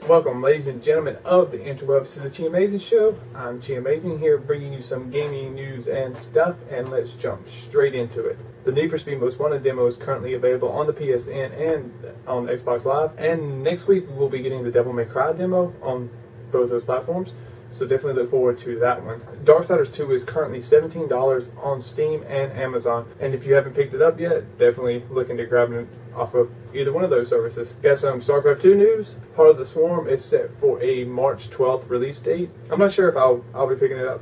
Welcome, ladies and gentlemen of the interwebs, to the Chi Amazing Show. I'm Chi Amazing here, bringing you some gaming news and stuff, and let's jump straight into it. The Need for Speed Most Wanted demo is currently available on the PSN and on Xbox Live, and next week we will be getting the Devil May Cry demo on both those platforms, so definitely look forward to that one. Darksiders 2 is currently $17 on Steam and Amazon, and if you haven't picked it up yet, definitely look into grabbing it off of either one of those services. Got some StarCraft 2 news. Heart of the Swarm is set for a March 12th release date. I'm not sure if I'll be picking it up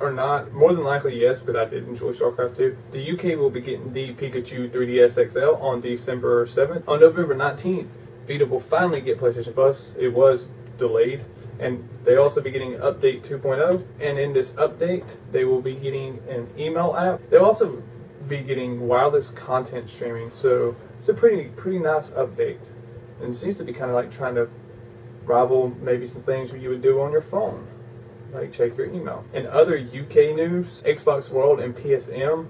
or not. More than likely yes, because I did enjoy StarCraft 2. The UK will be getting the Pikachu 3DS XL on December 7th. On November 19th, Vita will finally get PlayStation Plus. It was delayed. And they also be getting Update 2.0, and in this update they will be getting an email app. They'll also be getting wireless content streaming, so it's a pretty nice update, and it seems to be kind of like trying to rival maybe some things you would do on your phone, like check your email. In other UK news, Xbox World and PSM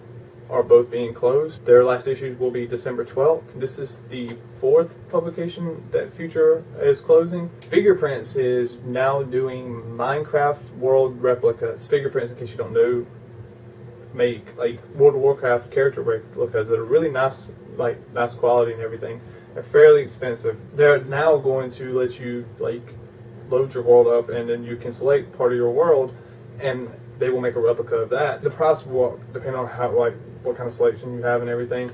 are both being closed. Their last issues will be December 12th. This is the 4th publication that Future is closing. Fingerprints is now doing Minecraft world replicas. Fingerprints, in case you don't know, make like World of Warcraft character replicas that are really nice, like nice quality and everything. They're fairly expensive. They're now going to let you like load your world up, and then you can select part of your world, and they will make a replica of that. The price will depend on how, like, what kind of selection you have and everything,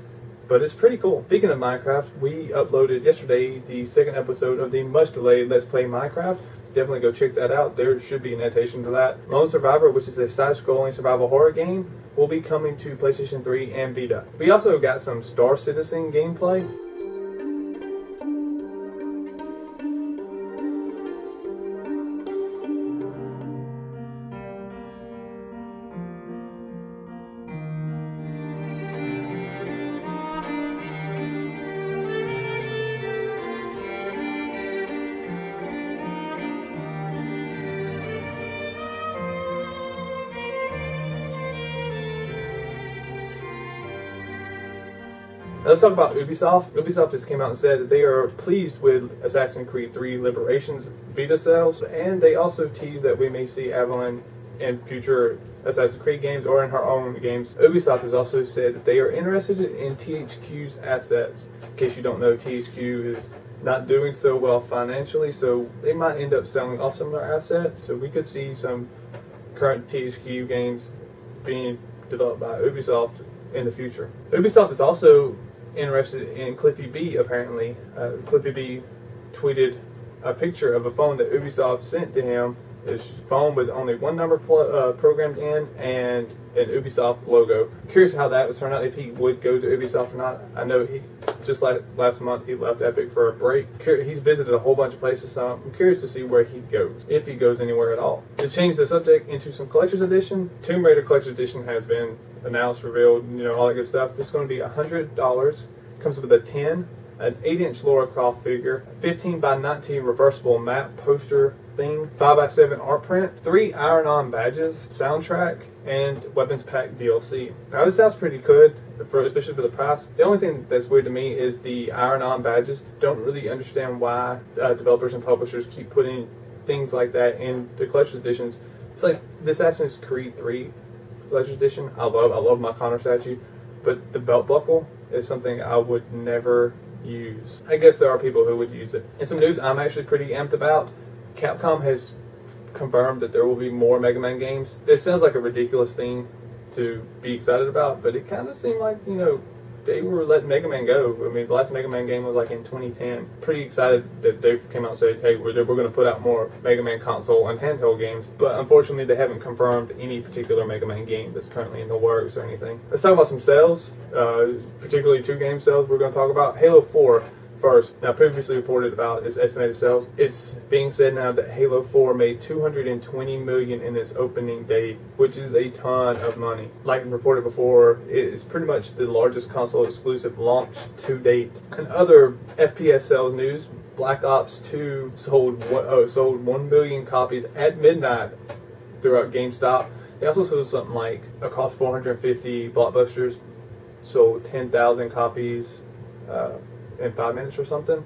but it's pretty cool. Speaking of Minecraft, we uploaded yesterday the second episode of the much delayed Let's Play Minecraft. So definitely go check that out. There should be an annotation to that. Lone Survivor, which is a side-scrolling survival horror game, will be coming to PlayStation 3 and Vita. We also got some Star Citizen gameplay. Let's talk about Ubisoft. Ubisoft just came out and said that they are pleased with Assassin's Creed 3 Liberation's Vita sales, and they also teased that we may see Evelyn in future Assassin's Creed games or in her own games. Ubisoft has also said that they are interested in THQ's assets. In case you don't know, THQ is not doing so well financially, so they might end up selling off some of their assets. So we could see some current THQ games being developed by Ubisoft in the future. Ubisoft is also interested in Cliffy B, apparently. Cliffy B tweeted a picture of a phone that Ubisoft sent to him. It's a phone with only one number programmed in and an Ubisoft logo. Curious how that would turn out, if he would go to Ubisoft or not. I know he just like last month he left Epic for a break. He's visited a whole bunch of places, so I'm curious to see where he goes, if he goes anywhere at all. To change the subject into some collector's edition, Tomb Raider collector's edition has been announced, revealed, you know, all that good stuff. It's going to be $100. Comes with a 10, an 8-inch Lara Croft figure, 15x19 reversible map poster thing, 5x7 art print, 3 iron-on badges, soundtrack, and weapons pack DLC. Now this sounds pretty good, especially for the price. The only thing that's weird to me is the iron-on badges. Don't really understand why developers and publishers keep putting things like that in the collector's editions. It's like the Assassin's Creed 3 collector's edition. I love my Connor statue, but the belt buckle is something I would never use. I guess there are people who would use it. In some news I'm actually pretty amped about, Capcom has confirmed that there will be more Mega Man games. It sounds like a ridiculous thing to be excited about, but it kind of seemed like, you know, they were letting Mega Man go. I mean, the last Mega Man game was like in 2010. Pretty excited that they came out and said, hey, we're going to put out more Mega Man console and handheld games. But unfortunately, they haven't confirmed any particular Mega Man game that's currently in the works or anything. Let's talk about some sales, particularly 2 game sales we're going to talk about. Halo 4 first. Now, previously reported about its estimated sales. It's being said now that Halo 4 made $220 million in its opening day, which is a ton of money. Like reported before, it is pretty much the largest console exclusive launch to date. And other FPS sales news, Black Ops 2 sold 1 million copies at midnight throughout GameStop. They also sold something like across 450 blockbusters, sold 10,000 copies in 5 minutes or something.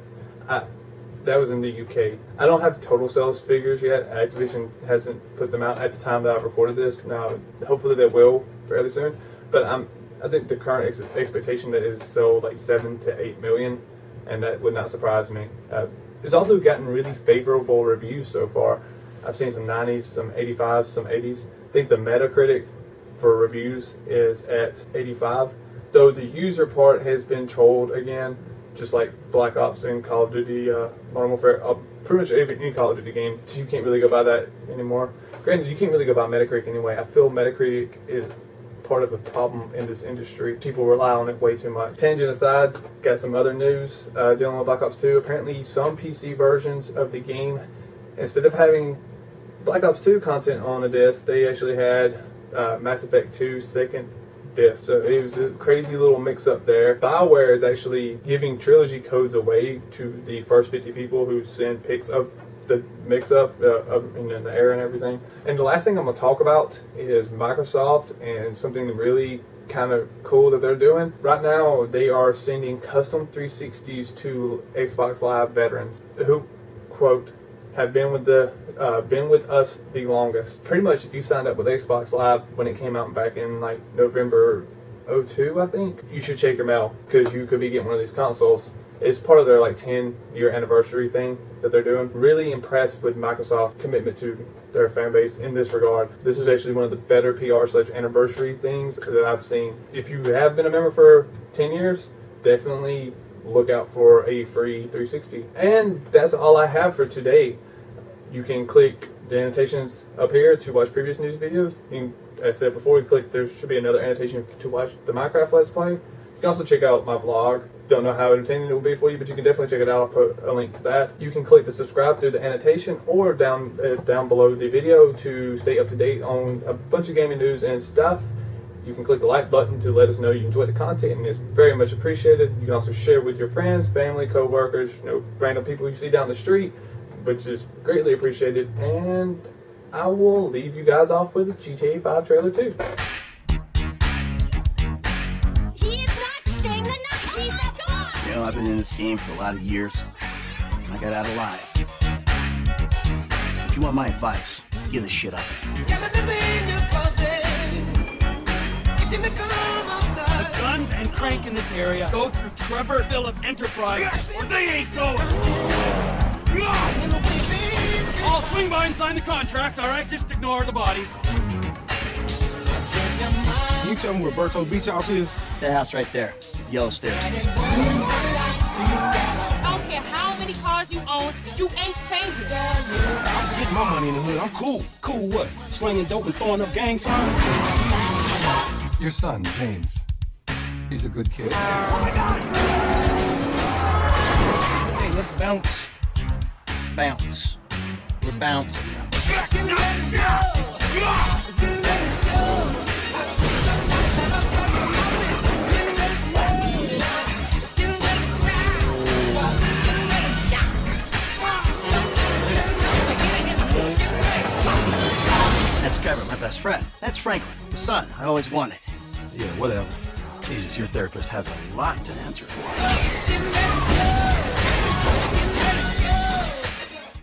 That was in the UK. I don't have total sales figures yet. Activision hasn't put them out at the time that I've recorded this. Now, hopefully they will fairly soon. But I think the current expectation that is sold like 7 to 8 million, and that would not surprise me. It's also gotten really favorable reviews so far. I've seen some 90s, some 85s, some 80s. I think the Metacritic for reviews is at 85, though the user part has been trolled again, just like Black Ops and Call of Duty Modern Warfare. Pretty much any Call of Duty game, you can't really go by that anymore. Granted, you can't really go by Metacritic anyway. I feel Metacritic is part of a problem in this industry. People rely on it way too much. Tangent aside, got some other news dealing with Black Ops 2. Apparently some PC versions of the game, instead of having Black Ops 2 content on the disc, they actually had Mass Effect 2 second disc. So it was a crazy little mix-up there. Bioware is actually giving trilogy codes away to the first 50 people who send pics of the mix-up, the error and everything. And the last thing I'm going to talk about is Microsoft and something really kind of cool that they're doing. Right now, they are sending custom 360s to Xbox Live veterans who, quote, have been with us the longest. Pretty much, if you signed up with Xbox Live when it came out back in like November 02, I think, you should check your mail because you could be getting one of these consoles. It's part of their like 10-year anniversary thing that they're doing. Really impressed with Microsoft's commitment to their fan base in this regard. This is actually one of the better PR/anniversary things that I've seen. If you have been a member for 10 years, definitely look out for a free 360. And that's all I have for today. You can click the annotations up here to watch previous news videos. As I said before, you click, there should be another annotation to watch the Minecraft Let's Play. You can also check out my vlog. Don't know how entertaining it will be for you, but you can definitely check it out. I'll put a link to that. You can click the subscribe through the annotation or down below the video to stay up to date on a bunch of gaming news and stuff. You can click the like button to let us know you enjoy the content, and it's very much appreciated. You can also share with your friends, family, co-workers, random people you see down the street, which is greatly appreciated. And I will leave you guys off with GTA 5 trailer 2. I've been in this game for a lot of years. I got out alive. If you want my advice, give this shit up. The guns and crank in this area go through Trevor Phillips Enterprise, or they ain't going. I'll swing by and sign the contracts, all right? Just ignore the bodies. Can you tell me where Berto Beach House is? That house right there, yellow stairs. I don't care how many cars you own, you ain't changing. I'm getting my money in the hood. I'm cool. Cool what? Slinging dope and throwing up gang signs? Your son, James. He's a good kid. Oh my God! Hey, let's bounce. Bounce. We're bouncing now. That's Trevor, my best friend. That's Franklin, the son I always wanted. Yeah, whatever. Jesus, your therapist has a lot to answer for.